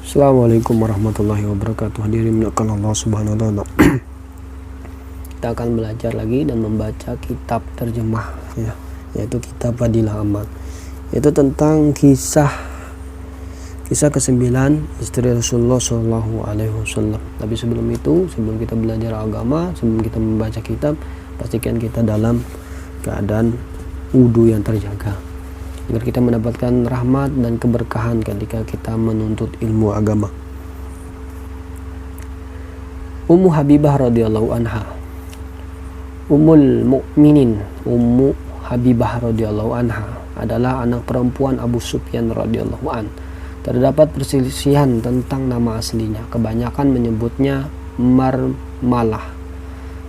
Assalamualaikum warahmatullahi wabarakatuh. Hadirin mulakan Allah subhanahu wa ta'ala. Kita akan belajar lagi dan membaca kitab terjemah ya, yaitu kitab Fadilah Amal, yaitu tentang kisah ke-9 istri Rasulullah Shallallahu Alaihi Wasallam. Tapi sebelum itu, sebelum kita belajar agama, sebelum kita membaca kitab, pastikan kita dalam keadaan wudu yang terjaga, agar kita mendapatkan rahmat dan keberkahan ketika kita menuntut ilmu agama. Ummu Habibah radhiyallahu anha, Ummul Mukminin Ummu Habibah radhiyallahu anha adalah anak perempuan Abu Sufyan radhiyallahu an. Terdapat perselisihan tentang nama aslinya. Kebanyakan menyebutnya Marmalah.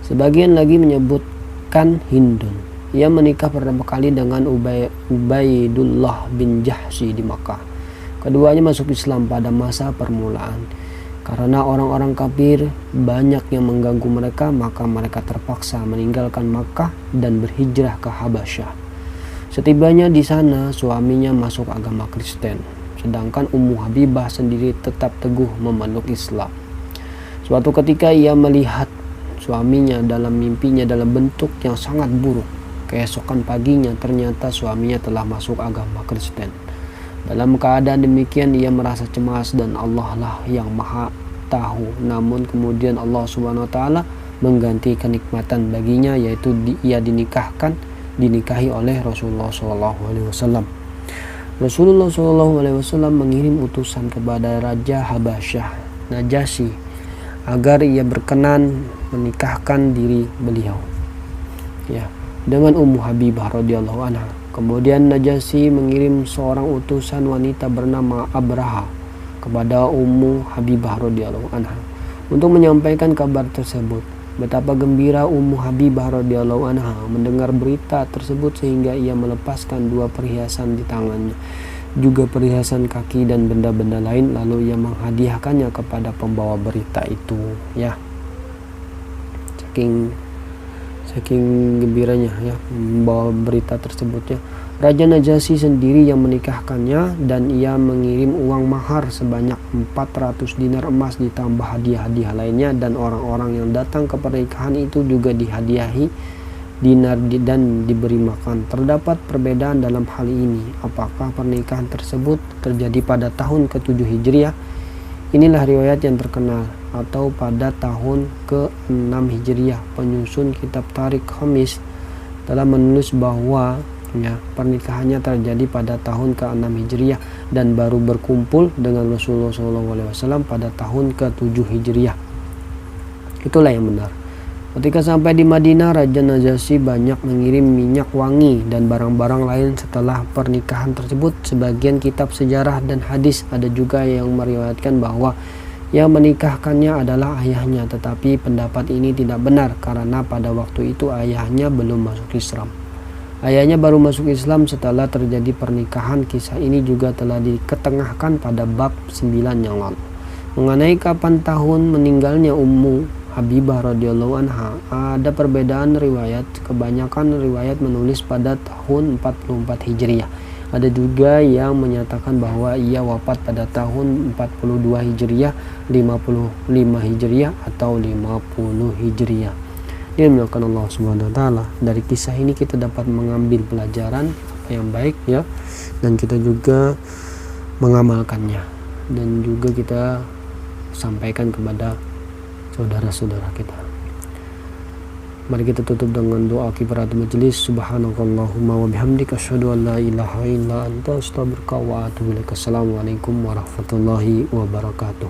Sebagian lagi menyebutkan Hindun. Ia menikah pertama kali dengan Ubaidullah bin Jahsy di Makkah. Keduanya masuk Islam pada masa permulaan. Karena orang-orang kafir banyak yang mengganggu mereka, maka mereka terpaksa meninggalkan Makkah dan berhijrah ke Habasyah. Setibanya di sana, suaminya masuk agama Kristen, sedangkan Ummu Habibah sendiri tetap teguh memeluk Islam. Suatu ketika ia melihat suaminya dalam mimpinya dalam bentuk yang sangat buruk. Keesokan paginya ternyata suaminya telah masuk agama Kristen. Dalam keadaan demikian ia merasa cemas dan Allah lah yang maha tahu. Namun kemudian Allah Subhanahu wa ta'ala mengganti kenikmatan baginya, yaitu ia dinikahi oleh Rasulullah SAW. Rasulullah SAW mengirim utusan kepada Raja Habasyah Najasyi agar ia berkenan menikahkan diri beliau dengan Ummu Habibah radhiyallahu anha. Kemudian Najasyi mengirim seorang utusan wanita bernama Abraha kepada Ummu Habibah radhiyallahu anha untuk menyampaikan kabar tersebut. Betapa gembira Ummu Habibah radhiyallahu anha mendengar berita tersebut sehingga ia melepaskan 2 perhiasan di tangannya, juga perhiasan kaki dan benda-benda lain, lalu ia menghadiahkannya kepada pembawa berita itu ya. Saking gembiranya ya membawa berita tersebutnya. Raja Najasyi sendiri yang menikahkannya dan ia mengirim uang mahar sebanyak 400 dinar emas ditambah hadiah-hadiah lainnya, dan orang-orang yang datang ke pernikahan itu juga dihadiahi dinar dan diberi makan. Terdapat perbedaan dalam hal ini, apakah pernikahan tersebut terjadi pada tahun ke-7 Hijriah, inilah riwayat yang terkenal, atau pada tahun ke-6 Hijriah. Penyusun kitab Tariq Khamis telah menulis bahwa pernikahannya terjadi pada tahun ke-6 Hijriah dan baru berkumpul dengan Rasulullah SAW pada tahun ke-7 Hijriah. Itulah yang benar. Ketika sampai di Madinah, Raja Najasyi banyak mengirim minyak wangi dan barang-barang lain setelah pernikahan tersebut. Sebagian kitab sejarah dan hadis ada juga yang meriwayatkan bahwa yang menikahkannya adalah ayahnya, tetapi pendapat ini tidak benar karena pada waktu itu ayahnya belum masuk Islam. Ayahnya baru masuk Islam setelah terjadi pernikahan. Kisah ini juga telah diketengahkan pada bab 9 yang lalu. Mengenai kapan tahun meninggalnya Ummu Habibah radhiyallahu anha, ada perbedaan riwayat. Kebanyakan riwayat menulis pada tahun 44 Hijriah. Ada juga yang menyatakan bahwa ia wafat pada tahun 42 Hijriah, 55 Hijriah atau 50 Hijriah. Dimuliakan Allah Subhanahu wa ta'ala. Dari kisah ini kita dapat mengambil pelajaran apa yang baik ya, dan kita juga mengamalkannya, dan juga kita sampaikan kepada saudara-saudara kita. Mari kita tutup dengan doa kifaratul majelis. Subhanakallahumma wa bihamdika asyhadu an la ilaha illa anta astaghfiruka wa atubu ilaik. Assalamualaikum warahmatullahi wabarakatuh.